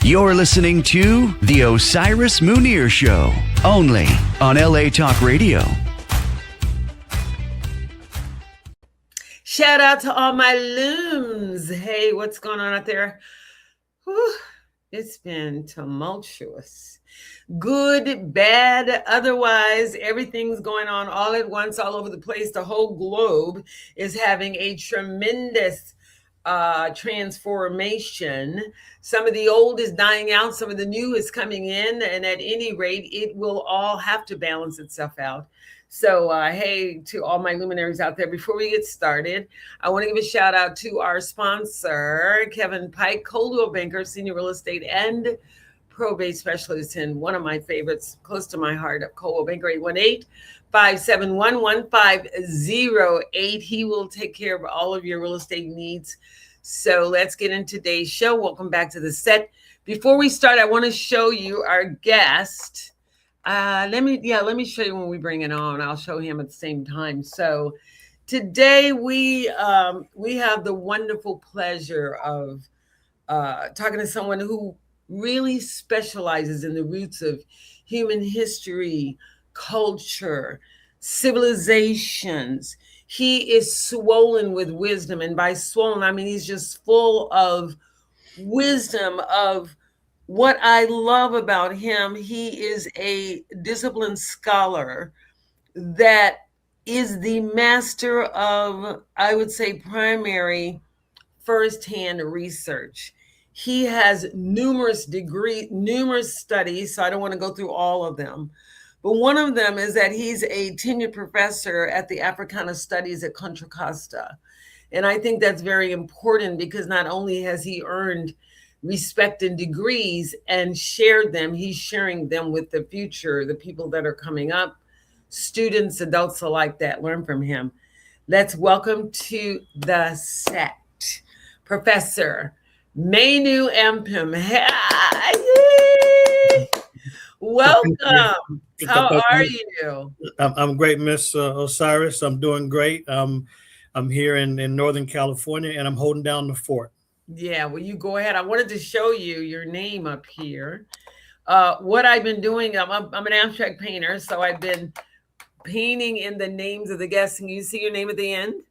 You're listening to The Osiris Munir Show, only on LA Talk Radio. Shout out to all my looms. Hey, what's going on out there? Whew, it's been tumultuous. Good, bad, otherwise, everything's going on all at once, all over the place. The whole globe is having a tremendous transformation. Some of the old is dying out, some of the new is coming in, and at any rate, it will all have to balance itself out. So, hey, to all my luminaries out there, before we get started, I want to give a shout out to our sponsor, Kevin Pike, Coldwell Banker, Senior Real Estate and Probate Specialist, and one of my favorites, close to my heart, of Coldwell Banker, 818-571-1508. He will take care of all of your real estate needs. So let's get into today's show. Welcome back to the set. Before we start, I want to show you our guest. Let me show you when we bring it on. I'll show him at the same time. So today we have the wonderful pleasure of talking to someone who really specializes in the roots of human history, culture, civilizations. He is swollen with wisdom. And by swollen, I mean, he's just full of wisdom. Of what I love about him, he is a disciplined scholar that is the master of, I would say, primary firsthand research. He has numerous studies, so I don't want to go through all of them. But one of them is that he's a tenured professor at the Africana Studies at Contra Costa. And I think that's very important because not only has he earned respect and degrees and shared them, he's sharing them with the future, the people that are coming up, students, adults alike that learn from him. Let's welcome to the set, Professor Manu Ampim. Hey, welcome. How are you? I'm great, Miss Osiris. I'm doing great. I'm here in Northern California, and I'm holding down the fort. Yeah, well, you go ahead. I wanted to show you your name up here. What I've been doing, I'm an abstract painter, so I've been painting in the names of the guests. And you see your name at the end,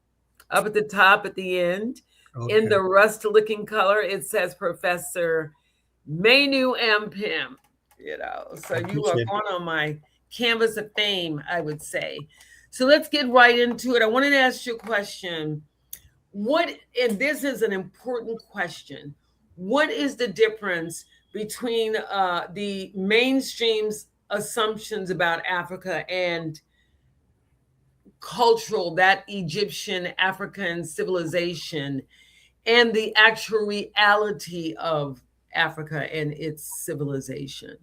up at the top, at the end. Okay. In the rust-looking color, it says Professor Manu Ampim. You know, so you are going on my canvas of fame, I would say. So let's get right into it. I wanted to ask you a question. And this is an important question. What is the difference between the mainstream's assumptions about Africa and cultural, that Egyptian African civilization, and the actual reality of Africa and its civilization?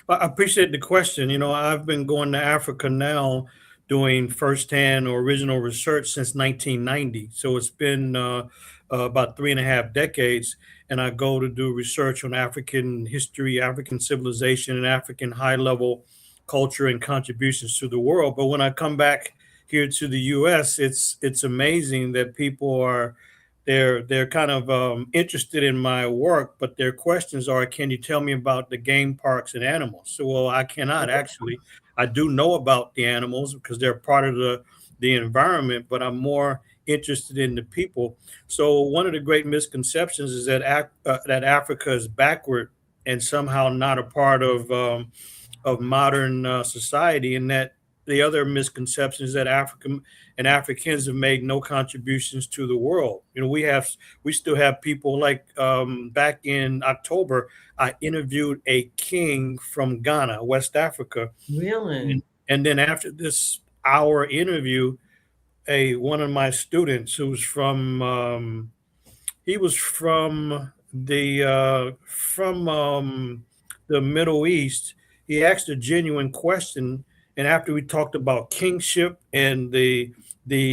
Well, I appreciate the question. You know, I've been going to Africa now doing firsthand or original research since 1990. So it's been about 3.5 decades. And I go to do research on African history, African civilization, and African high-level culture and contributions to the world. But when I come back here to the U.S., it's amazing that people are they're kind of interested in my work, but their questions are, can you tell me about the game parks and animals? So, well, I cannot actually. I do know about the animals because they're part of the environment, but I'm more interested in the people. So one of the great misconceptions is that that Africa is backward and somehow not a part of modern society, and that the other misconception is that Africa and Africans have made no contributions to the world. You know, we still have people like back in October, I interviewed a king from Ghana, West Africa. Really? And then after this hour interview, one of my students who's from he was from the Middle East. He asked a genuine question. And after we talked about kingship and the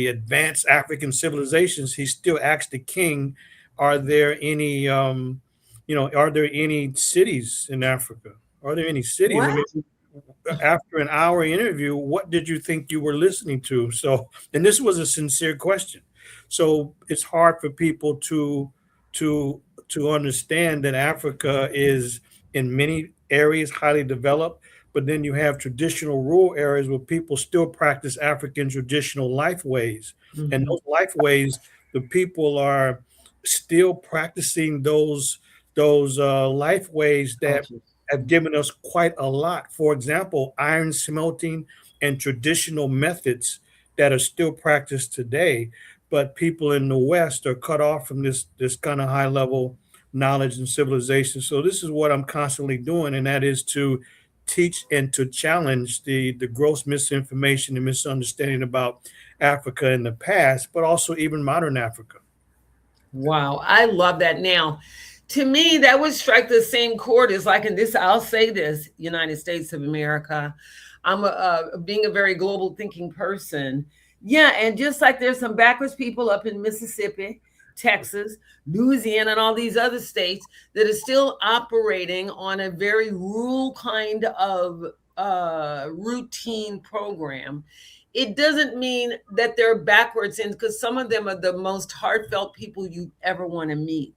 advanced African civilizations, he still asked the king, are there any cities in Africa? Are there any cities? I mean, after an hour interview, what did you think you were listening to? So, and this was a sincere question. So it's hard for people to to understand that Africa is in many areas highly developed, but then you have traditional rural areas where people still practice African traditional life ways. And Mhm. those life ways, the people are still practicing those life ways that Cultures. have given us quite a lot. For example, iron smelting and traditional methods that are still practiced today, but people in the West are cut off from this kind of high level knowledge and civilization. So this is what I'm constantly doing, and that is to teach and to challenge the gross misinformation and misunderstanding about Africa in the past, but also even modern Africa. Wow, I love that. Now, to me, that would strike the same chord as like in this. I'll say this: United States of America. I'm being a very global thinking person. Yeah, and just like there's some backwards people up in Mississippi, Texas, Louisiana, and all these other states that are still operating on a very rural kind of routine program. It doesn't mean that they're backwards in, because some of them are the most heartfelt people you ever want to meet,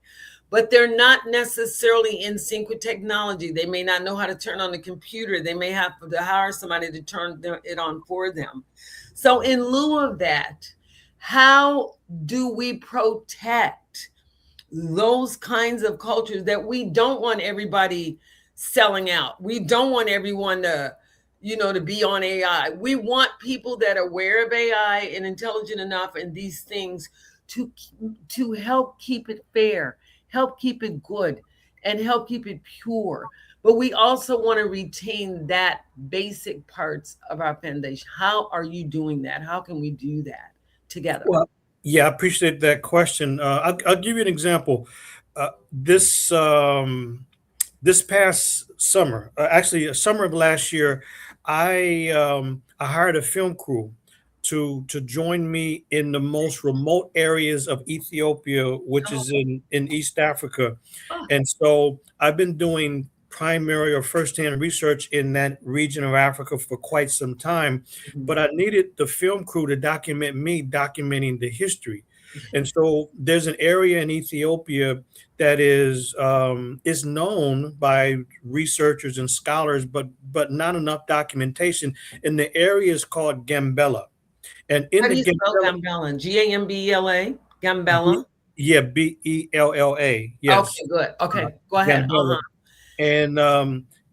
but they're not necessarily in sync with technology. They may not know how to turn on the computer. They may have to hire somebody to turn it on for them. So in lieu of that, how do we protect those kinds of cultures that we don't want everybody selling out? We don't want everyone to be on AI. We want people that are aware of AI and intelligent enough and these things to to help keep it fair, help keep it good, and help keep it pure. But we also want to retain that basic parts of our foundation. How are you doing that? How can we do that together? Well, yeah, I appreciate that question. I'll give you an example. This past summer, actually, summer of last year, I hired a film crew to join me in the most remote areas of Ethiopia, which is in East Africa. Oh, And so I've been doing primary or firsthand research in that region of Africa for quite some time, mhm. but I needed the film crew to document me documenting the history. And so there's an area in Ethiopia that is known by researchers and scholars, but not enough documentation. And the area is called Gambela. And in How do the you spell Gambela, Gambella? Gambela? B, Gambella? yeah, Bella, yes, Okay, good. uh, Okay, go ahead. Gambela. And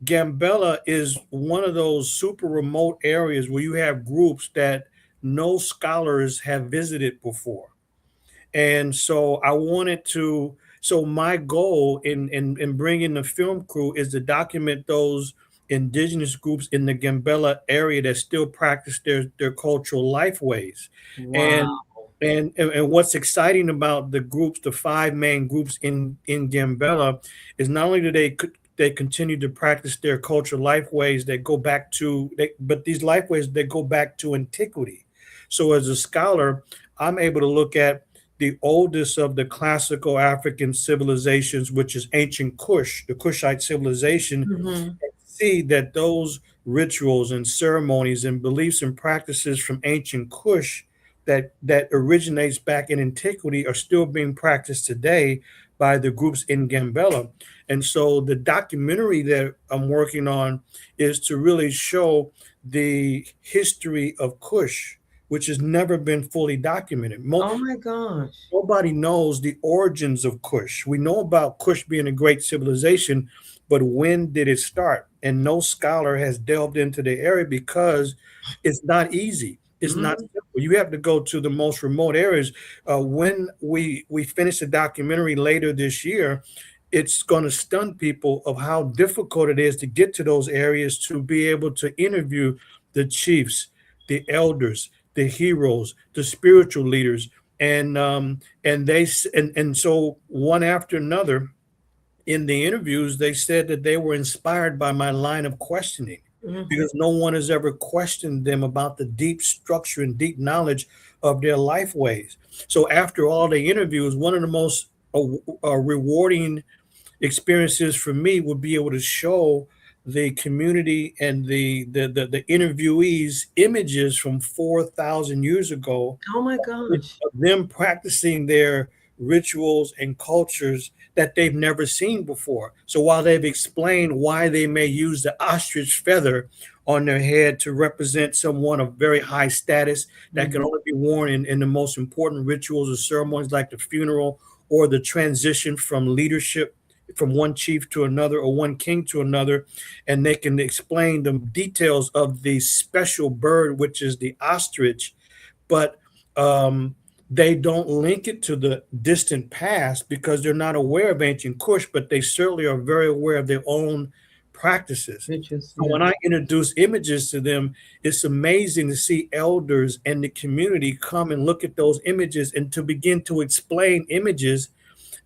Gambela is one of those super remote areas where you have groups that no scholars have visited before. And so I wanted to, so my goal in bringing the film crew is to document those indigenous groups in the Gambela area that still practice their cultural life ways. Wow. And and what's exciting about the groups, the five main groups in Gambela, is not only do they continue to practice their cultural life ways that go back to, but these life ways that go back to antiquity. So as a scholar, I'm able to look at the oldest of the classical African civilizations, which is ancient Kush, the Kushite civilization, Mhm. and see that those rituals and ceremonies and beliefs and practices from ancient Kush that originates back in antiquity are still being practiced today by the groups in Gambela. And so the documentary that I'm working on is to really show the history of Kush, which has never been fully documented. Oh my gosh. Nobody knows the origins of Kush. We know about Kush being a great civilization, but when did it start? And no scholar has delved into the area because it's not easy. It's not Mhm. simple. You have to go to the most remote areas. When we finish the documentary later this year, it's going to stun people of how difficult it is to get to those areas to be able to interview the chiefs, the elders, the heroes, the spiritual leaders, and and so one after another in the interviews they said that they were inspired by my line of questioning Mhm. because no one has ever questioned them about the deep structure and deep knowledge of their life ways. So after all the interviews, one of the most rewarding experiences for me would be able to show the community and the interviewees images from 4,000 years ago Oh my gosh. of them practicing their rituals and cultures that they've never seen before. So while they've explained why they may use the ostrich feather on their head to represent someone of very high status that can only be worn in the most important rituals or ceremonies like the funeral or the transition from leadership from one chief to another or one king to another, and they can explain the details of the special bird, which is the ostrich, but they don't link it to the distant past because they're not aware of ancient Kush, but they certainly are very aware of their own practices. So when I introduce images to them, it's amazing to see elders and the community come and look at those images and to begin to explain images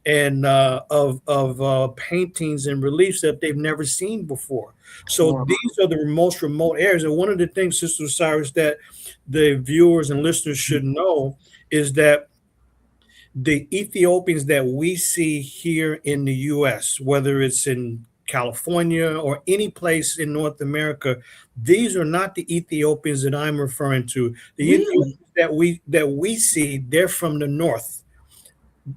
and of paintings and reliefs that they've never seen before. So these are the most remote areas. And one of the things, Sister Osiris, that the viewers and listeners should know is that the Ethiopians that we see here in the U.S., whether it's in California or any place in North America, these are not the Ethiopians that I'm referring to. The Ethiopians that we see, they're from the north.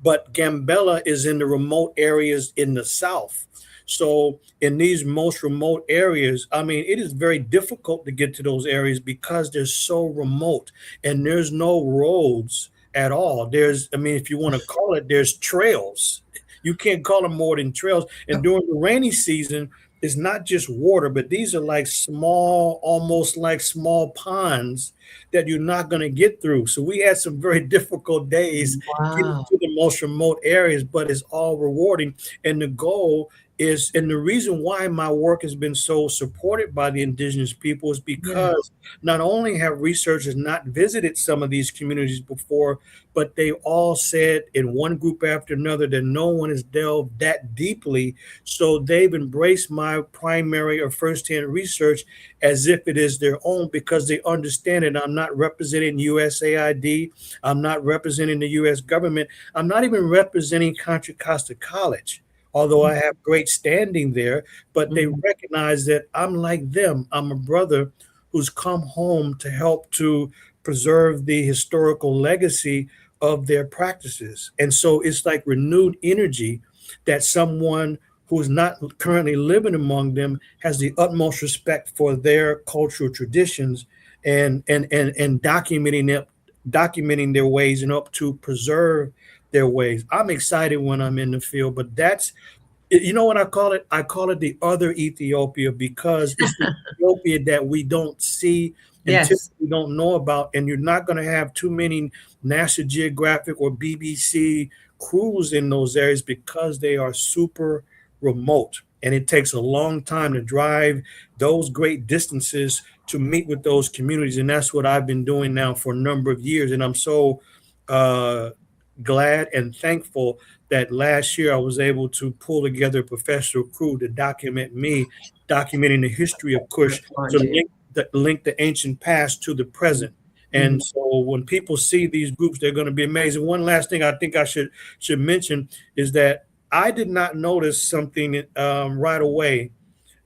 But Gambella is in the remote areas in the south. So in these most remote areas, I mean, it is very difficult to get to those areas because they're so remote and there's no roads at all. I mean, if you want to call it, there's trails. You can't call them more than trails. And during the rainy season, it's not just water, but these are like small, almost like small ponds that you're not going to get through. So we had some very difficult days getting to the most remote areas, but it's all rewarding. And the goal is, and the reason why my work has been so supported by the indigenous people is because not only have researchers not visited some of these communities before, but they all said in one group after another that no one has delved that deeply. So they've embraced my primary or firsthand research as if it is their own because they understand it. I'm not representing USAID. I'm not representing the US government. I'm not even representing Contra Costa College, although I have great standing there, but they recognize that I'm like them. I'm a brother who's come home to help to preserve the historical legacy of their practices. And so it's like renewed energy that someone who is not currently living among them has the utmost respect for their cultural traditions and documenting their ways and up to preserve their ways. I'm excited when I'm in the field, but that's, you know what I call it? I call it the other Ethiopia because it's the Ethiopia that we don't see and typically don't know about. And you're not going to have too many National Geographic or BBC crews in those areas because they are super remote. And it takes a long time to drive those great distances to meet with those communities. And that's what I've been doing now for a number of years. And I'm so glad and thankful that last year I was able to pull together a professional crew to documenting the history of Kush, to link the ancient past to the present. And so when people see these groups, they're going to be amazed. And one last thing I think I should mention is that I did not notice something right away.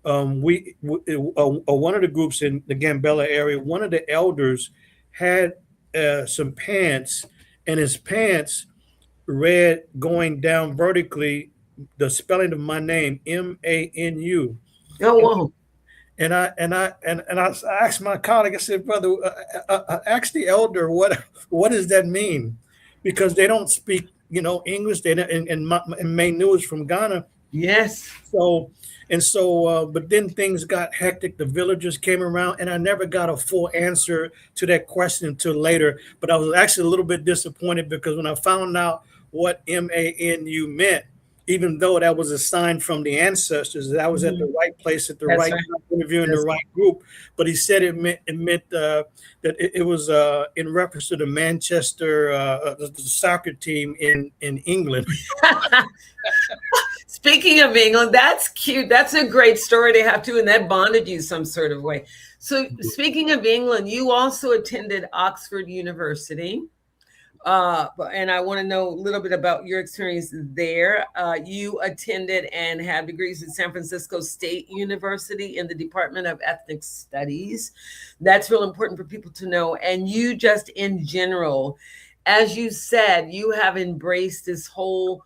One of the groups in the Gambella area, one of the elders had some pants, and his pants read going down vertically the spelling of my name, Manu. Oh, wow. And I asked my colleague, I said, brother, ask the elder what does that mean? Because they don't speak, English. And Manu is from Ghana. Yes. But then things got hectic. The villagers came around, and I never got a full answer to that question until later. But I was actually a little bit disappointed because when I found out what Manu meant, even though that was a sign from the ancestors, that I was at the right place at the right time, interviewing the right group. But he said it meant that it was in reference to the Manchester the soccer team in England. Speaking of England, that's cute. That's a great story to have too, and that bonded you some sort of way. So speaking of England, you also attended Oxford University. And I want to know a little bit about your experience there. You attended and have degrees at San Francisco State University in the Department of Ethnic Studies. That's real important for people to know. And you just in general as you said, you have embraced this whole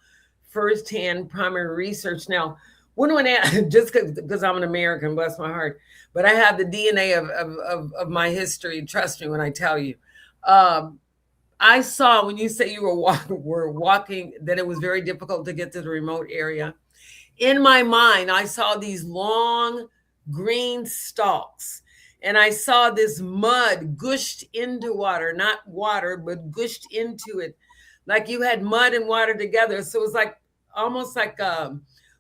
firsthand primary research. Now, when I, just because I'm an American, bless my heart, but I have the DNA of my history. Trust me when I tell you. Um, I saw when you say you were walking that it was very difficult to get to the remote area. In my mind, I saw these long green stalks, and I saw this mud gushed into water, not water, but gushed into it, like you had mud and water together. So it was like almost like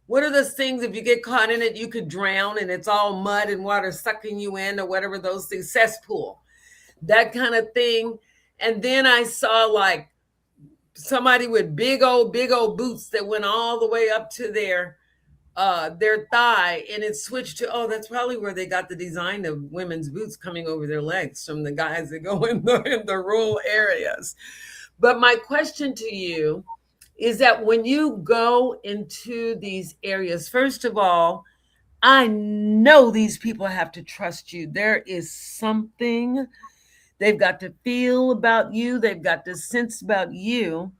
what are those things? If you get caught in it, you could drown, and it's all mud and water sucking you in, or whatever those things, cesspool, that kind of thing. And then I saw like somebody with big old boots that went all the way up to their thigh, and it switched to, oh, that's probably where they got the design of women's boots coming over their legs from the guys that go in the rural areas. But my question to you is that when you go into these areas, first of all, I know these people have to trust you. There is something they've got to feel about you, they've got to sense about you.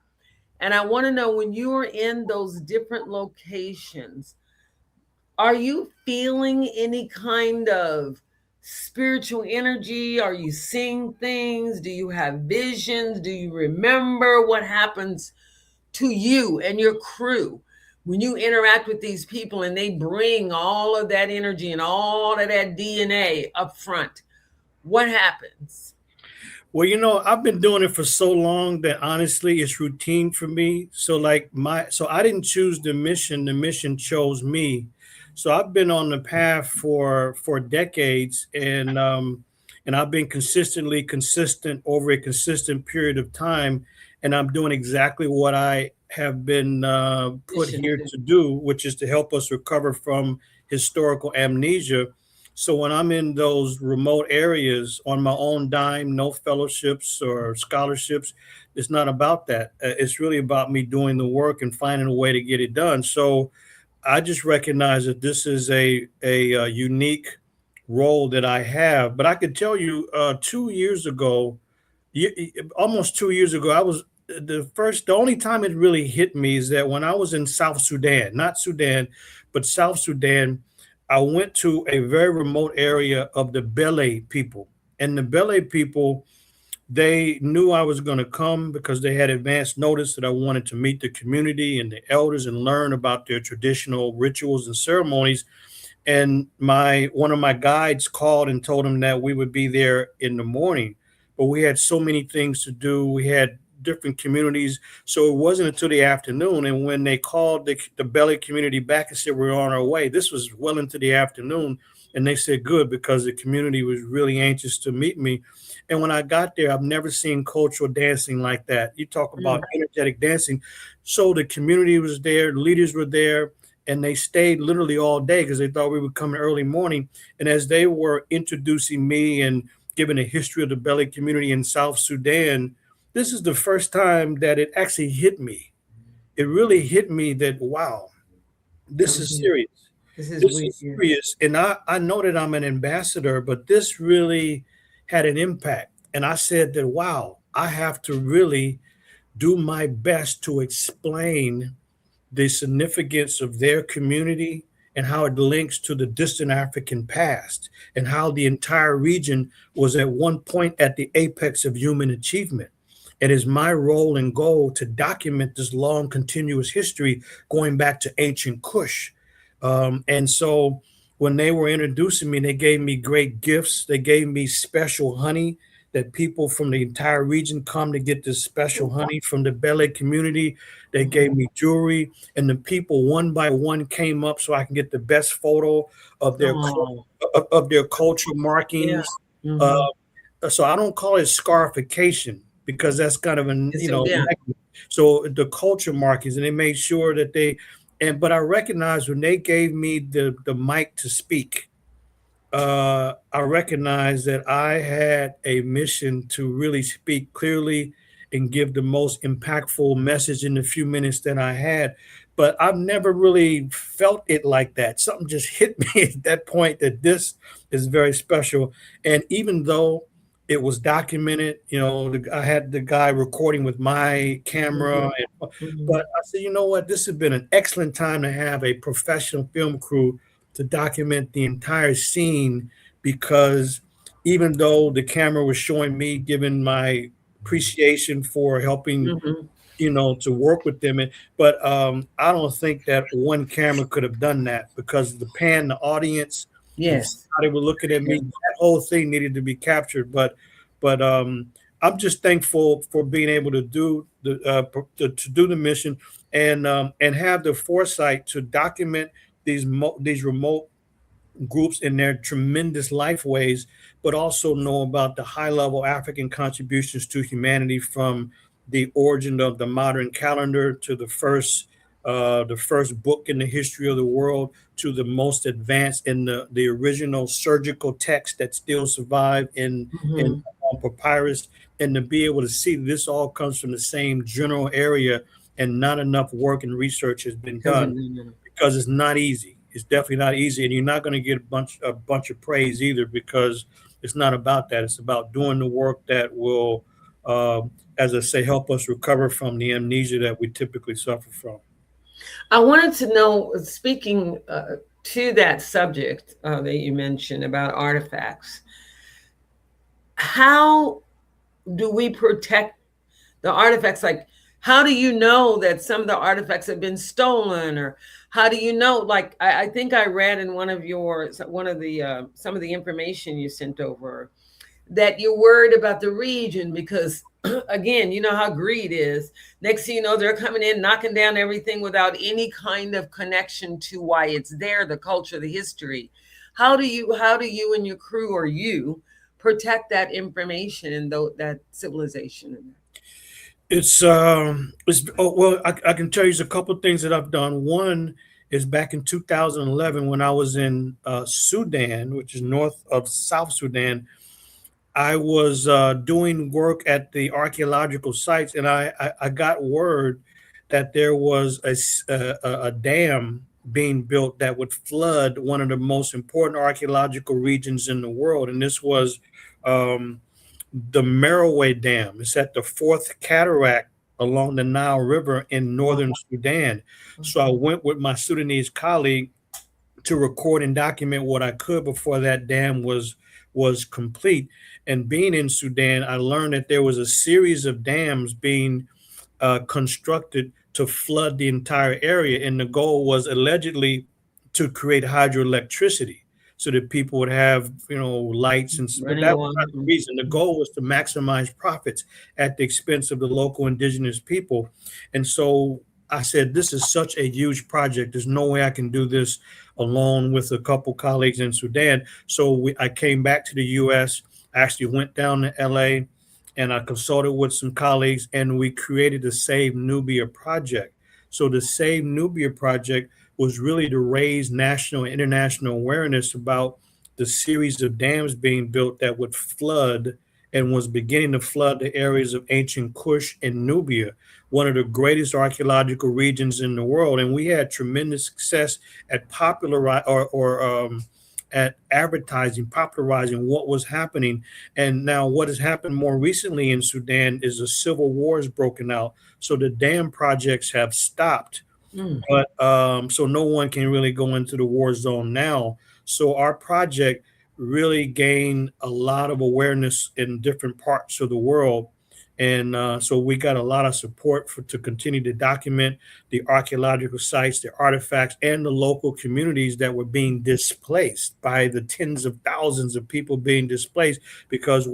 And I want to know, when you are in those different locations, are you feeling any kind of spiritual energy? Are you seeing things? Do you have visions? Do you remember what happens to you and your crew when you interact with these people and they bring all of that energy and all of that DNA up front? What happens? Well, I've been doing it for so long that honestly it's routine for me. So so I didn't choose the mission chose me. So I've been on the path for decades, and I've been consistently consistent over a consistent period of time, and I'm doing exactly what I have been put Mission here to. to do, which is to help us recover from historical amnesia. So when I'm in those remote areas on my own dime, no fellowships or scholarships, it's not about that. It's really about me doing the work and finding a way to get it done. So I just recognize that this is a unique role that I have. But I could tell you, 2 years ago, almost 2 years ago, I was the only time it really hit me is that when I was in South Sudan, not Sudan, but South Sudan, I went to a very remote area of the Bele people. And the Bele people, they knew I was going to come because they had advance notice that I wanted to meet the community and the elders and learn about their traditional rituals and ceremonies. And my one of my guides called and told him that we would be there in the morning, but we had so many things to do. We had different communities, so it wasn't until the afternoon. And when they called the Belly community back and said we're on our way, this was well into the afternoon, and they said good, because the community was really anxious to meet me. And when I got there, I've never seen cultural dancing like that. You talk about energetic dancing. So the community was there, the leaders were there, and they stayed literally all day because they thought we would come in early morning. And as they were introducing me and giving a history of the Belly community in South Sudan, this is the first time that it actually hit me. It really hit me that, wow, this is serious. This is This weird. is serious. And I know that I'm an ambassador, but this really had an impact. And I said that, wow, I have to really do my best to explain the significance of their community and how it links to the distant African past, and how the entire region was at one point at the apex of human achievement. It is my role and goal to document this long, continuous history going back to ancient Kush. And so when they were introducing me, they gave me great gifts. They gave me special honey that people from the entire region come to get this special honey from the Bele community. They gave me jewelry, and the people one by one came up so I can get the best photo of Oh, of their cultural yeah. markings. Uh, Mhm. so I don't call it scarification because that's kind of an It's a, yeah. negative. So the culture markings, and they made sure that but I recognized when they gave me the mic to speak, I recognized that I had a mission to really speak clearly and give the most impactful message in the few minutes that I had. But I've never really felt it like that. Something just hit me at that point that this is very special. And even though It was documented. I had the guy recording with my camera, Mhm. but I said, you know what? This has been an excellent time to have a professional film crew to document the entire scene, because even though the camera was showing me, giving my appreciation for helping, Mhm. to work with them. But I don't think that one camera could have done that, because the pan, the audience, and Yes. how they were looking at me, that whole thing needed to be captured. But I'm just thankful for being able to do to do the mission, and have the foresight to document these remote groups in their tremendous life ways, but also know about the high level African contributions to humanity, from the origin of the modern calendar to the first book in the history of the world, to the most advanced in the original surgical text that still survive in Mhm. on papyrus, and to be able to see this all comes from the same general area, and not enough work and research has been done, because it's not easy. It's definitely not easy, and you're not going to get a bunch of praise either, because it's not about that. It's about doing the work that will, uh, as I say, help us recover from the amnesia that we typically suffer from. I wanted to know, speaking to that subject that you mentioned about artifacts, how do we protect the artifacts? Like, how do you know that some of the artifacts have been stolen, or how do you know? Like, I think I read in one of the some of the information you sent over, that you're worried about the region because, again, you know how greed is. Next thing you know, they're coming in, knocking down everything without any kind of connection to why it's there, the culture, the history. How do you and your crew, or you, protect that information and that civilization? I can tell you a couple of things that I've done. One is back in 2011, when I was in Sudan, which is north of South Sudan. I was doing work at the archaeological sites, and I got word that there was a dam being built that would flood one of the most important archaeological regions in the world, and this was um, the Merowe Dam. It's at the fourth cataract along the Nile River in Wow. northern Sudan. So I went with my Sudanese colleague to record and document what I could before that dam was complete. And being in Sudan, I learned that there was a series of dams being constructed to flood the entire area, and the goal was allegedly to create hydroelectricity, so that people would have lights, but Running that was not the along. reason. The goal was to maximize profits at the expense of the local indigenous people. And so I said, this is such a huge project. There's no way I can do this alone with a couple colleagues in Sudan. So I came back to the U.S. I actually went down to L.A., and I consulted with some colleagues, and we created the Save Nubia project. So the Save Nubia project was really to raise national and international awareness about the series of dams being built that would flood, and was beginning to flood, the areas of ancient Kush and Nubia, one of the greatest archaeological regions in the world. And we had tremendous success at at advertising, popularizing what was happening. And now what has happened more recently in Sudan is a civil war has broken out. So the dam projects have stopped, Mm. but so no one can really go into the war zone now. So our project really gained a lot of awareness in different parts of the world, and so we got a lot of support to continue to document the archaeological sites, the artifacts, and the local communities that were being displaced by the tens of thousands of people being displaced, because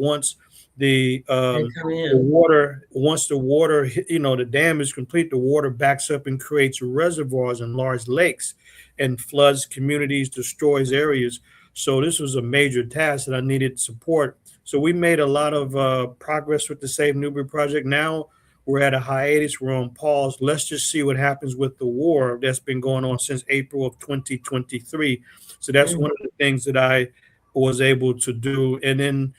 the They um, come the in. water, once the water, the dam is complete, the water backs up and creates reservoirs and large lakes, and floods communities, destroys areas. So this was a major task that I needed support. So we made a lot of progress with the Save Nubia project. Now we're at a hiatus. We're on pause. Let's just see what happens with the war that's been going on since April of 2023. So that's Mm. one of the things that I was able to do. And then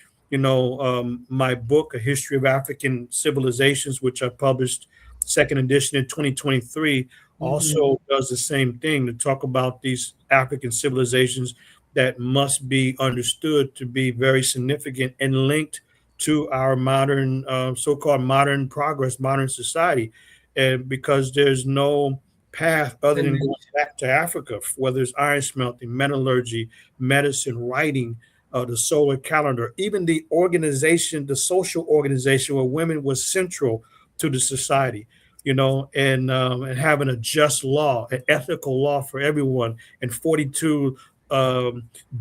my book, A History of African Civilizations, which I published second edition in 2023, Mhm. also does the same thing, to talk about these African civilizations that must be understood to be very significant and linked to our modern, so-called modern progress, modern society, and because there's no path other than going back to Africa, whether it's iron smelting, metallurgy, medicine, writing, the solar calendar, even the organization, the social organization where women was central to the society, and having a just law, an ethical law for everyone, and 42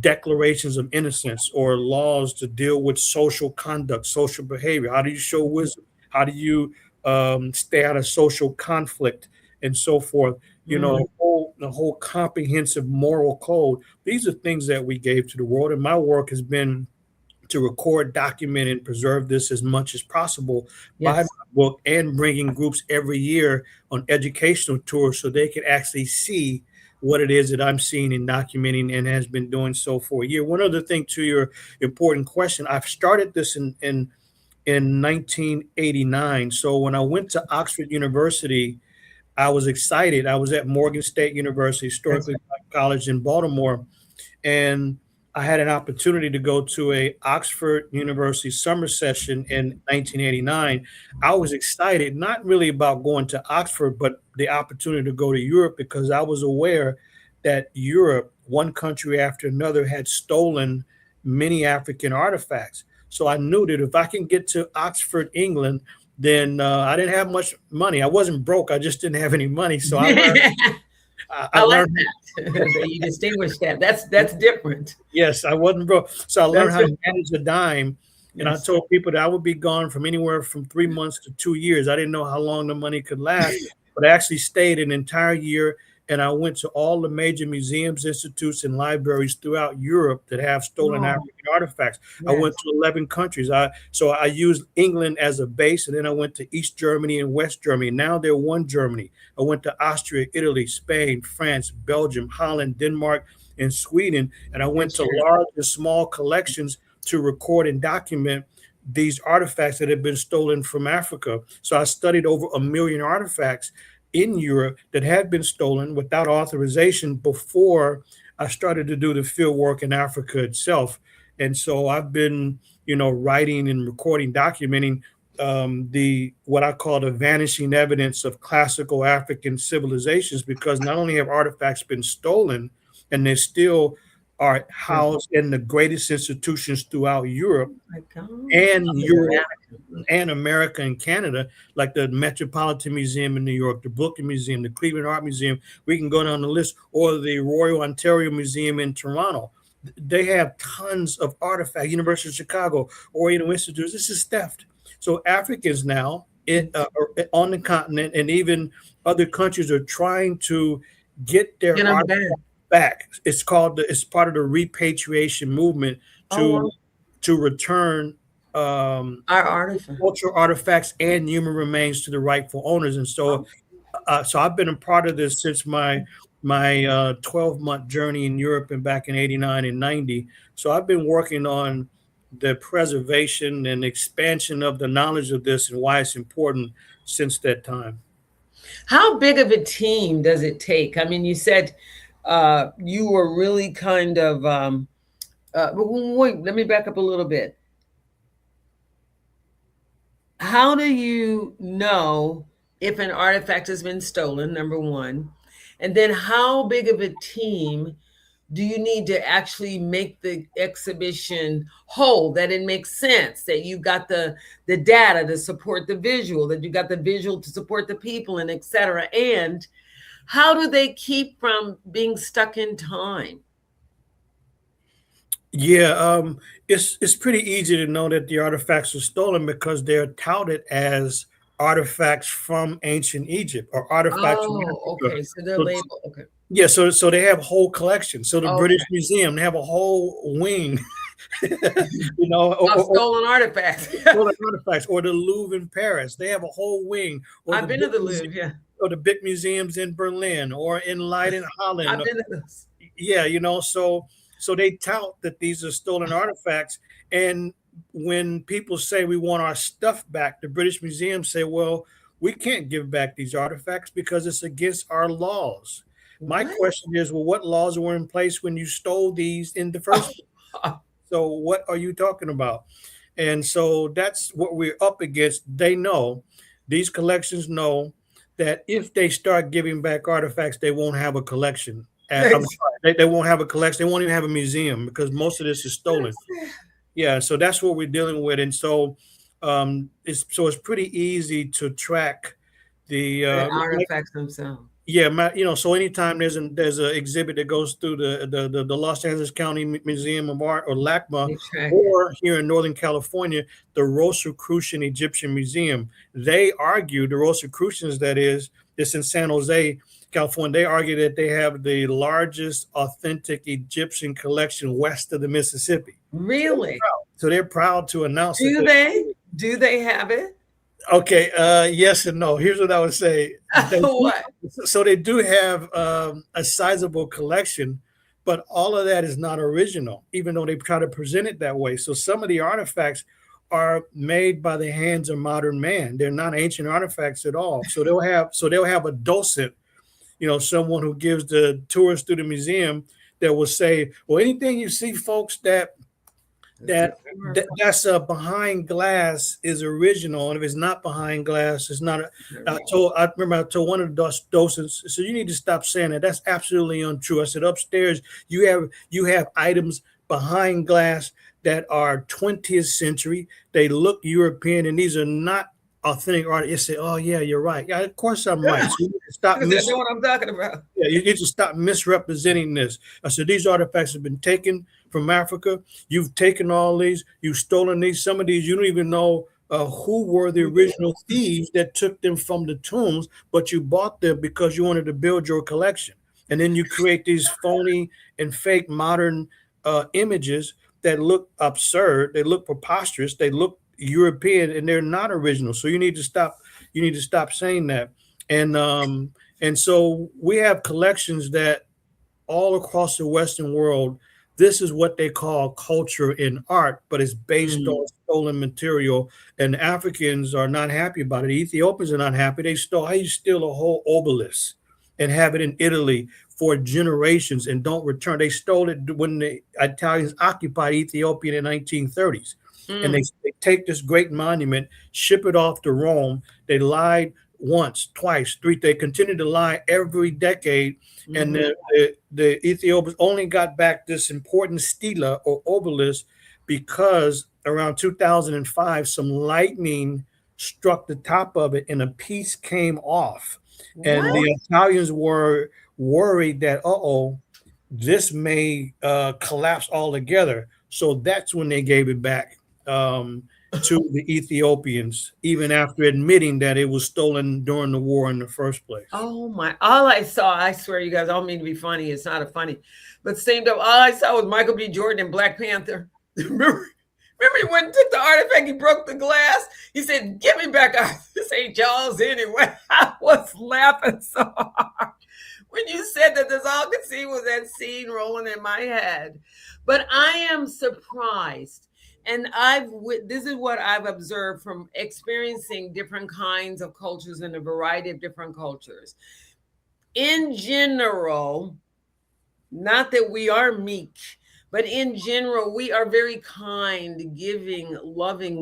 declarations of innocence or laws to deal with social conduct, social behavior. How do you show wisdom? How do you stay out of social conflict and so forth? The whole comprehensive moral code. These are things that we gave to the world, and my work has been to record, document, and preserve this as much as possible by Yes. my book, and bringing groups every year on educational tours so they can actually see what it is that I'm seeing and documenting, and has been doing so for a year. One other thing to your important question, I've started this in 1989. So when I went to Oxford University, I was excited. I was at Morgan State University, That's historically black college in Baltimore, and I had an opportunity to go to a Oxford University summer session in 1989. I was excited, not really about going to Oxford, but the opportunity to go to Europe, because I was aware that Europe, one country after another, had stolen many African artifacts. So I knew that if I can get to Oxford, England, then I didn't have much money. I wasn't broke. I just didn't have any money. So I learned. right. I I like learned. that. That you distinguish that. That's different. Yes, I wasn't broke. So I learned That's how to manage a dime. And I yes. told people that I would be gone from anywhere from 3 months to 2 years. I didn't know how long the money could last, but I actually stayed an entire year. And I went to all the major museums, institutes, and libraries throughout Europe that have stolen Oh, African artifacts. I yes. went to 11 countries. So I used England as a base, and then I went to East Germany and West Germany. Now they're one Germany. I went to Austria, Italy, Spain, France, Belgium, Holland, Denmark, and Sweden. And I Good went to share. large and small collections to record and document these artifacts that have been stolen from Africa. So I studied over 1 million artifacts in Europe that had been stolen without authorization before I started to do the field work in Africa itself. And so I've been, writing and recording, documenting the what I call the vanishing evidence of classical African civilizations, because not only have artifacts been stolen, and they still are Yeah. housed in the greatest institutions throughout Europe Oh my God. and Oh, Europe Vatican. and America and Canada, like the Metropolitan Museum in New York, the Brooklyn Museum, the Cleveland Art Museum. We can go down the list, or the Royal Ontario Museum in Toronto. They have tons of artifacts. University of Chicago, Oriental Institute. This is theft. So Africans now on the continent, and even other countries, are trying to get their Get them art back. back. It's part of the repatriation movement Oh, to wow. return Our artifact. cultural artifacts and human remains to the rightful owners. And Oh, so I've been a part of this since my 12-month journey in Europe, and back in 89 and 90. So I've been working on the preservation and expansion of the knowledge of this and why it's important since that time. how big of a team does it take? I mean, you said you were really kind of. But wait, let me back up a little bit. How do you know if an artifact has been stolen? Number one, and then how big of a team do you need to actually make the exhibition whole, that it makes sense, that you got the data to support the visual, that you got the visual to support the people, and etc. And how do they keep from being stuck in time? Yeah, it's pretty easy to know that the artifacts are stolen because they're touted as artifacts from ancient Egypt or artifacts from Oh, Africa. okay, so they're So, labeled. Okay. yeah, so they have whole collections. So the British Okay. Museum, they have a whole wing, Of or stolen artifacts. stolen artifacts, or the Louvre in Paris, they have a whole wing, or I've been to the Louvre, yeah. The big museums in Berlin or in Leiden, Holland. I've been to those. Yeah, so they tout that these are stolen artifacts. And when people say we want our stuff back, the British Museum say, well, we can't give back these artifacts because it's against our laws. My What? question is, well, what laws were in place when you stole these in the first place? So what are you talking about? And so that's what we're up against. They know, these collections know that if they start giving back artifacts, they won't have a collection. I'm sorry, they won't have a collection. They won't even have a museum because most of this is stolen. Yeah, so that's what we're dealing with, and so it's pretty easy to track the The artifacts themselves. yeah, so anytime there's an exhibit that goes through the Los Angeles County Museum of Art or LACMA, or here in Northern California, the Rosicrucian Egyptian Museum, they argue, the Rosicrucians, that is, it's in San Jose, California, they argue that they have the largest authentic Egyptian collection west of the Mississippi. Really? So they're proud to announce Do that. Do they have it? Okay, yes and no. Here's what I would say. So they do have a sizable collection, but all of that is not original, even though they try to present it that way. So some of the artifacts are made by the hands of modern man. They're not ancient artifacts at all. So they'll have a docent, someone who gives the tours through the museum that will say, well, anything you see, folks, that's behind glass is original, and if it's not behind glass, it's not. I remember I told one of the docents, so you need to stop saying that. That's absolutely untrue. I said, upstairs you have items behind glass that are 20th century. They look European, and these are not authentic art. You say, oh yeah, you're right. Yeah, of course I'm right. So you need to stop. That's what I'm talking about. Yeah, you need to stop misrepresenting this. I said, these artifacts have been taken from Africa. You've taken all these. You've stolen these. Some of these you don't even know who were the original thieves that took them from the tombs, but you bought them because you wanted to build your collection. And then you create these phony and fake modern images that look absurd. They look preposterous. They look European, and they're not original. So you need to stop. You need to stop saying that. And so we have collections that all across the Western world, this is what they call culture in art, but it's based on stolen material. And Africans are not happy about it. Ethiopians are not happy. How you steal a whole obelisk and have it in Italy for generations and don't return. They stole it when the Italians occupied Ethiopia in the 1930s. And they take this great monument, ship it off to Rome. They lied once, twice, three. They continued to lie every decade. And the Ethiopians only got back this important stela or obelisk because around 2005, some lightning struck the top of it and a piece came off. What? And the Italians were worried that, this may collapse altogether. So that's when they gave it back to the Ethiopians, even after admitting that it was stolen during the war in the first place. Oh my, all I saw, I swear you guys, I don't mean to be funny. It's not a funny, but same up, all I saw was Michael B. Jordan and Black Panther. Remember he went and took the artifact, he broke the glass. He said, give me back, this ain't y'all's anyway. I was laughing so hard. When you said that, that's all I could see was that scene rolling in my head. But I am surprised. And this is what I've observed from experiencing different kinds of cultures and a variety of different cultures. In general, not that we are meek, but in general, we are very kind, giving, loving,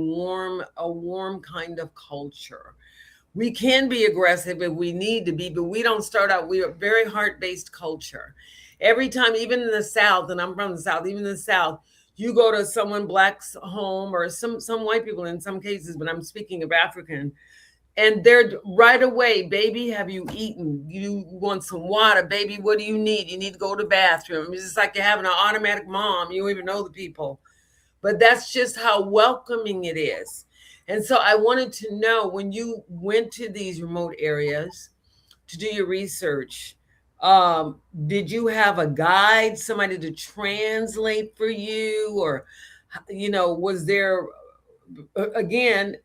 a warm kind of culture. We can be aggressive if we need to be, but we don't start out. We are a very heart-based culture. Every time, even in the South, and I'm from the South, even in the South, you go to someone Black's home or some white people in some cases, but I'm speaking of African, and they're right away, baby, have you eaten? You want some water? Baby, what do you need? You need to go to the bathroom. It's just like you're having an automatic mom. You don't even know the people. But that's just how welcoming it is. And so I wanted to know, when you went to these remote areas to do your research, did you have a guide, somebody to translate for you? Or, was there, again,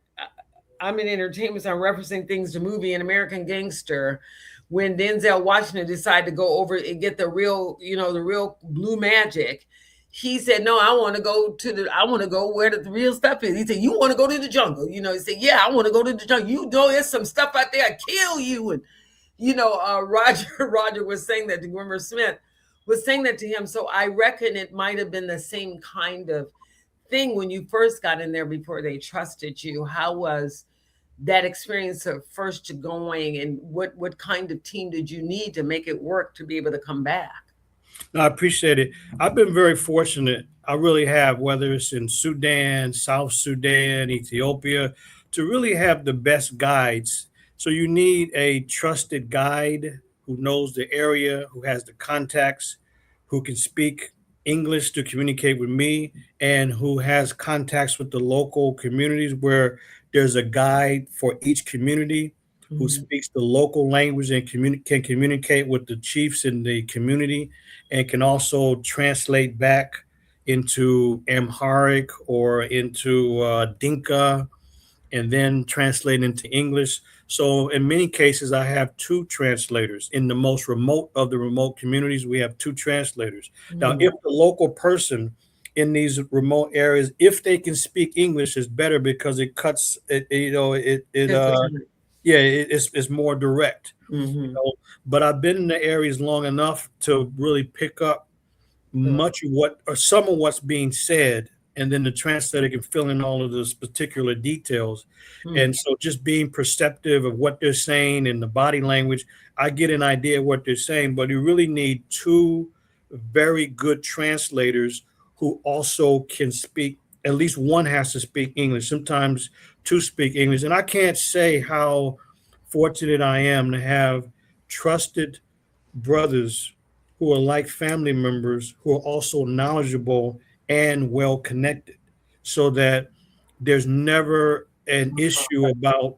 I'm in entertainment, so I'm referencing things to movie An American Gangster, when Denzel Washington decided to go over and get the real, the real blue magic. He said, no, I want to go where the real stuff is. He said, you want to go to the jungle? He said, yeah, I want to go to the jungle. There's some stuff out there, I kill you. And, Roger was saying that to Grimmer Smith, was saying that to him. So I reckon it might have been the same kind of thing when you first got in there before they trusted you? How was that experience of first going, and what kind of team did you need to make it work to be able to come back? No, I appreciate it. I've been very fortunate. I really have, whether it's in Sudan, South Sudan, Ethiopia, to really have the best guides. So you need a trusted guide who knows the area, who has the contacts, who can speak English to communicate with me, and who has contacts with the local communities where there's a guide for each community who Mhm. speaks the local language and can communicate with the chiefs in the community and can also translate back into Amharic or into Dinka and then translate into English. So in many cases, I have two translators. In the most remote of the remote communities, we have two translators. Now, Mhm. if the local person in these remote areas, if they can speak English, is better because it cuts it. Just the time. Yeah, it's more direct. You Mhm. know, but I've been in the areas long enough to really pick up much of what or some of what's being said, and then the translator can fill in all of those particular details. Mm. And so just being perceptive of what they're saying and the body language, I get an idea of what they're saying, but you really need two very good translators who also can speak. At least one has to speak English, sometimes two speak English. And I can't say how fortunate I am to have trusted brothers who are like family members who are also knowledgeable and well connected so that there's never an issue about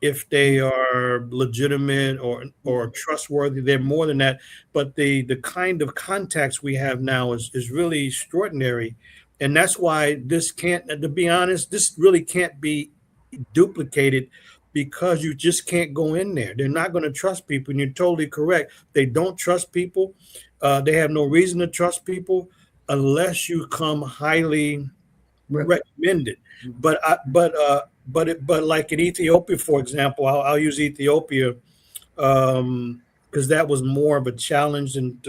if they are legitimate or trustworthy. They're more than that, but the kind of contacts we have now is really extraordinary, and that's why this can't, to be honest, this really can't be duplicated because you just can't go in there. They're not going to trust people, and you're totally correct. They don't trust people. They have no reason to trust people unless you come highly recommended. But like in Ethiopia, for example, I'll use Ethiopia because that was more of a challenge than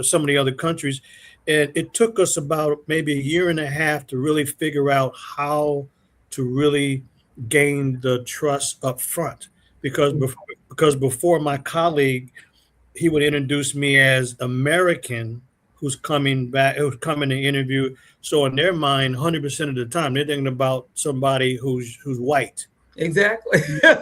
some of the other countries, and it took us about maybe a year and a half to really figure out how to really gain the trust up front because before my colleague he would introduce me as American who's coming back, who's coming to interview. So in their mind, 100% of the time, they're thinking about somebody who's white. Exactly. They're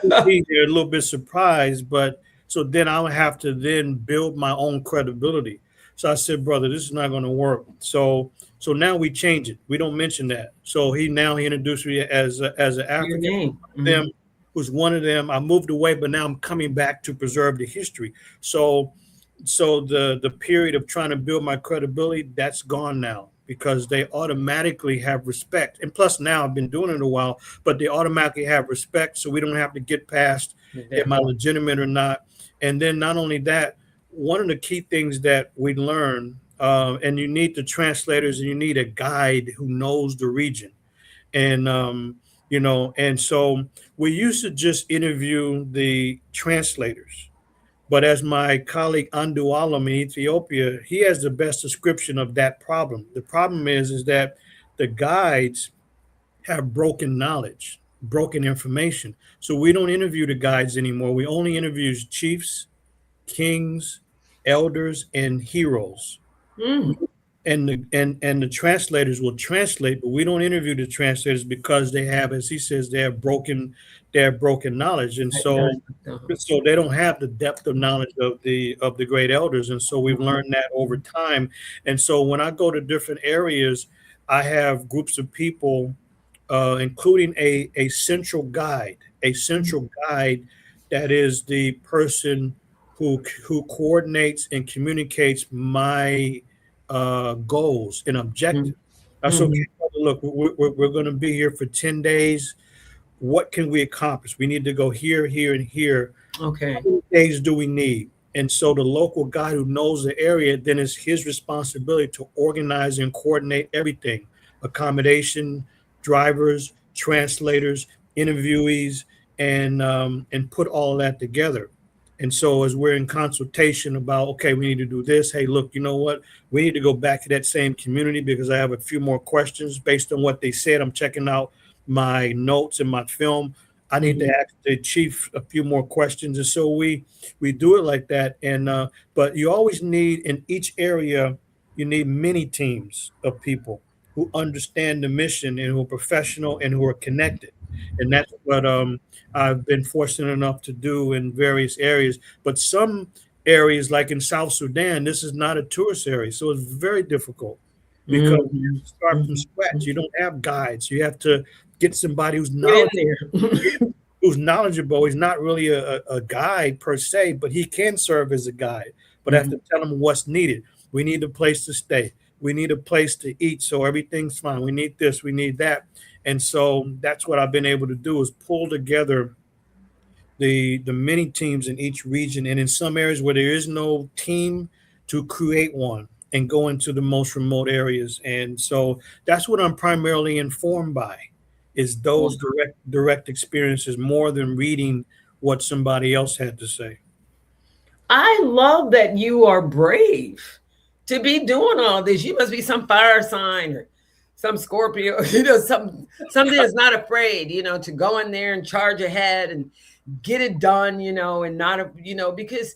a little bit surprised, but so then I would have to then build my own credibility. So I said, brother, this is not going to work. So now we change it. We don't mention that. So he introduced me as an Your African. name. Them who's one of them. I moved away, but now I'm coming back to preserve the history. So the period of trying to build my credibility, that's gone now because they automatically have respect. And plus now I've been doing it a while, but they automatically have respect, so we don't have to get past am I legitimate or not. And then not only that, one of the key things that we learn, and you need the translators and you need a guide who knows the region. And and so we used to just interview the translators, but as my colleague Andu Alam in Ethiopia, he has the best description of that problem. The problem is that the guides have broken knowledge, broken information. So we don't interview the guides anymore. We only interview chiefs, kings, elders, and heroes. Mm. And the translators will translate, but we don't interview the translators because they have, as he says, they have broken knowledge, and so they don't have the depth of knowledge of the great elders, and so we've learned that over time. And so when I go to different areas, I have groups of people, including a central guide that is the person who coordinates and communicates my goals and objectives. So, okay, Mhm. look, we're going to be here for 10 days. What can we accomplish? We need to go here, here, and here. How Okay. many days do we need? And so the local guy who knows the area, then it's his responsibility to organize and coordinate everything: accommodation, drivers, translators, interviewees, and put all that together. And so as we're in consultation about, okay, we need to do this. Hey, look, you know what? We need to go back to that same community because I have a few more questions based on what they said. I'm checking out my notes and my film. I need to Mhm. ask the chief a few more questions. And so we do it like that. And but you always need in each area, you need many teams of people who understand the mission and who are professional and who are connected. And that's what I've been fortunate enough to do in various areas. But some areas, like in South Sudan, this is not a tourist area, so it's very difficult because you have Mhm. to start from Mhm. scratch. You Mhm. don't have guides. You have to get somebody Get in there. who's knowledgeable. He's not really a guide per se, but he can serve as a guide. But I have Mhm. to tell him what's needed. We need a place to stay. We need a place to eat, so everything's fine. We need this. We need that. And so that's what I've been able to do is pull together the many teams in each region, and in some areas where there is no team, to create one and go into the most remote areas. And so that's what I'm primarily informed by, is those direct experiences more than reading what somebody else had to say. I love that you are brave to be doing all this. You must be some fire sign or some Scorpio, something that's not afraid, to go in there and charge ahead and get it done, and not, because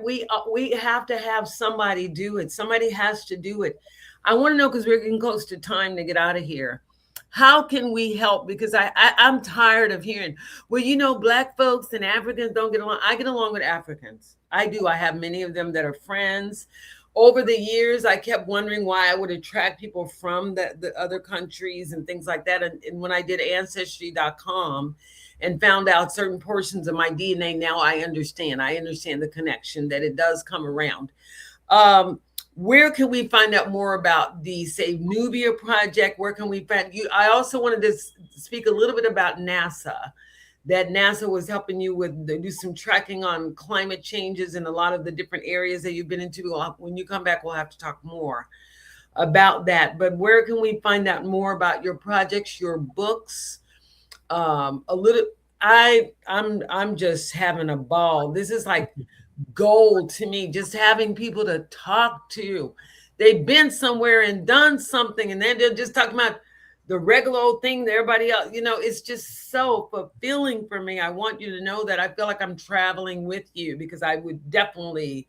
we have to have somebody do it. Somebody has to do it. I want to know, because we're getting close to time to get out of here. How can we help? Because I'm tired of hearing, well, Black folks and Africans don't get along. I get along with Africans. I do. I have many of them that are friends. Over the years, I kept wondering why I would attract people from the other countries and things like that. And when I did Ancestry.com and found out certain portions of my DNA, now I understand. I understand the connection, that it does come around. Um, where can we find out more about the Save Nubia project? Where can we find you? I also wanted to speak a little bit about NASA, that NASA was helping you with do some tracking on climate changes in a lot of the different areas that you've been into. When you come back, we'll have to talk more about that. But where can we find out more about your projects, your books? A little. I'm just having a ball. This is like gold to me, just having people to talk to. They've been somewhere and done something, and then they're just talking about the regular old thing that everybody else, it's just so fulfilling for me. I want you to know that I feel like I'm traveling with you, because I would definitely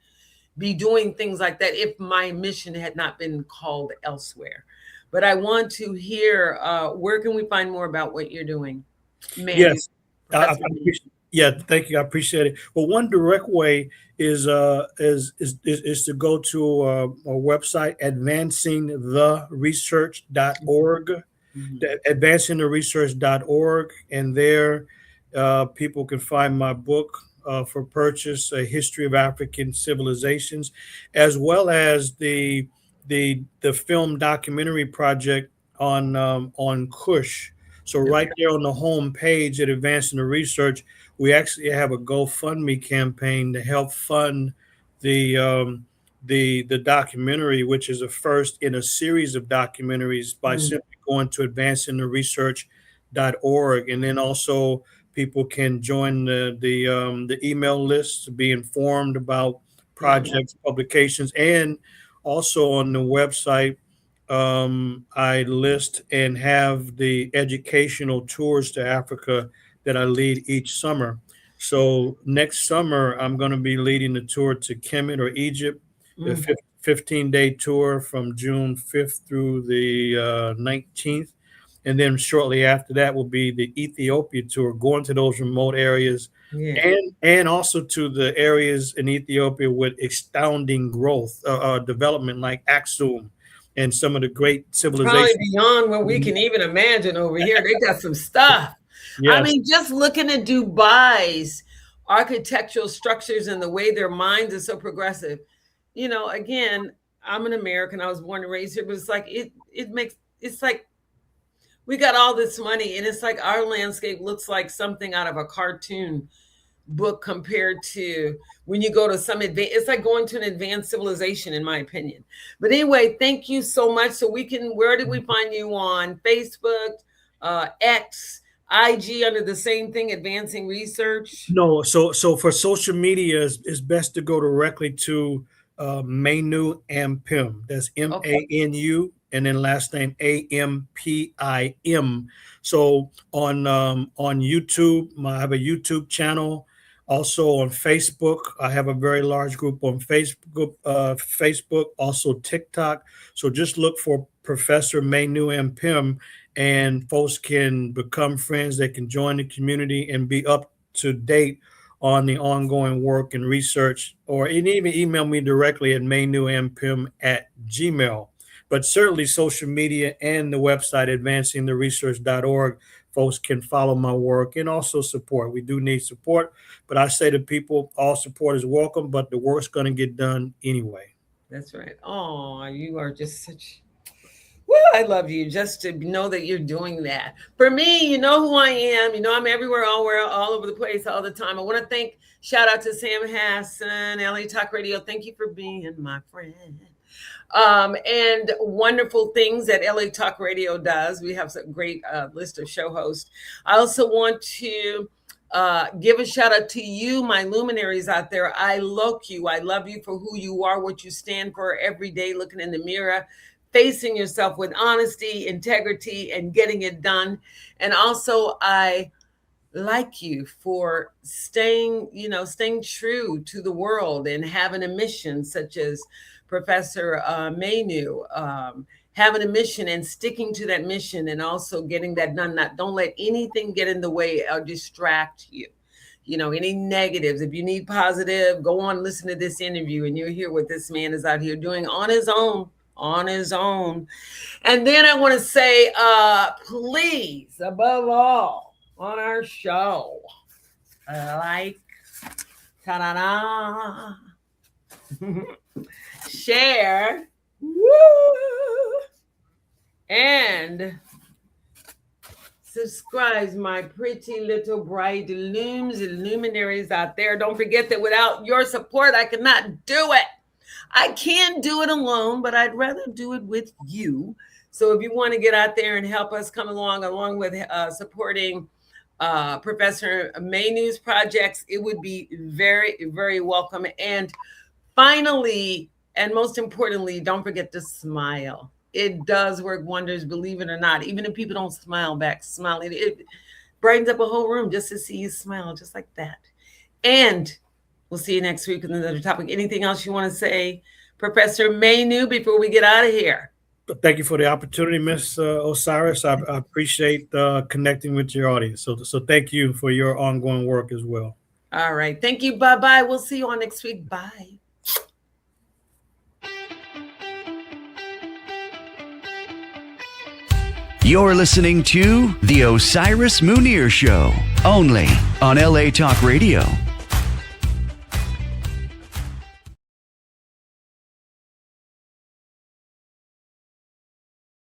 be doing things like that if my mission had not been called elsewhere. But I want to hear, where can we find more about what you're doing, Manu, Yes, I Professor Manu? appreciate. Yeah, thank you. I appreciate it. Well, one direct way is to go to our website, advancingtheresearch.org, Mhm. advancingtheresearch.org, and there people can find my book for purchase, A History of African Civilizations, as well as the film documentary project on Kush. So right there on the home page at Advancing the Research, we actually have a GoFundMe campaign to help fund the the documentary, which is a first in a series of documentaries, by Mhm. simply going to advancingtheresearch.org. And then also people can join the email list to be informed about Mhm. projects, publications, and also on the website I list and have the educational tours to Africa that I lead each summer. So next summer, I'm going to be leading the tour to Kemet or Egypt, the Mhm. 15-day tour from June 5th through the 19th. And then shortly after that will be the Ethiopia tour, going to those remote areas Yeah. and also to the areas in Ethiopia with astounding growth, development like Aksum and some of the great Probably civilizations. beyond what we can even imagine over here. They got some stuff. I Yes, mean, just looking at Dubai's architectural structures and the way their minds are so progressive. Again, I'm an American. I was born and raised here, but it's like it's like we got all this money, and it's like our landscape looks like something out of a cartoon book compared to when you go to some advanced. It's like going to an advanced civilization, in my opinion. But anyway, thank you so much. So where did we find you on Facebook, X? IG under the same thing, advancing research? No, so for social media, it's best to go directly to Manu Ampim. That's Okay. Manu, and then last name Ampim. So on YouTube, I have a YouTube channel. Also on Facebook, I have a very large group on Facebook, also TikTok. So just look for Professor Manu Ampim, and folks can become friends. They can join the community and be up to date on the ongoing work and research, or even email me directly at manuampim@gmail. But certainly social media and the website advancingtheresearch.org, folks can follow my work and also support. We do need support, but I say to people, all support is welcome, but the work's going to get done anyway. That's right. Oh, you are just such. Well, I love you just to know that you're doing that. For me, you know who I am. You know, I'm everywhere, all over the place, all the time. I want to shout out to Sam Hassan, LA Talk Radio. Thank you for being my friend. And wonderful things that LA Talk Radio does. We have a great list of show hosts. I also want to give a shout out to you, my luminaries out there. I love you. I love you for who you are, what you stand for every day, looking in the mirror, facing yourself with honesty, integrity, and getting it done. And also, I like you for staying true to the world and having a mission, such as Professor Manu, having a mission and sticking to that mission, and also getting that done. Don't let anything get in the way or distract you. You know, any negatives. If you need positive, go on, listen to this interview, and you'll hear what this man is out here doing on his own. And then I want to say, please, above all, on our show, like, ta-da-da, share, woo, and subscribe, my pretty little bright looms and luminaries out there. Don't forget that without your support, I cannot do it. I can do it alone, but I'd rather do it with you. So if you want to get out there and help us come along with supporting Professor Manu's projects, it would be very, very welcome. And finally, and most importantly, don't forget to smile. It does work wonders, believe it or not. Even if people don't smile back, smiling, it brightens up a whole room just to see you smile, just like that. And we'll see you next week with another topic. Anything else you want to say, Professor Manu, before we get out of here? Thank you for the opportunity, Miss Osiris. I appreciate connecting with your audience. So thank you for your ongoing work as well. All right. Thank you. Bye-bye. We'll see you on next week. Bye. You're listening to The Osiris Munir Show, only on LA Talk Radio.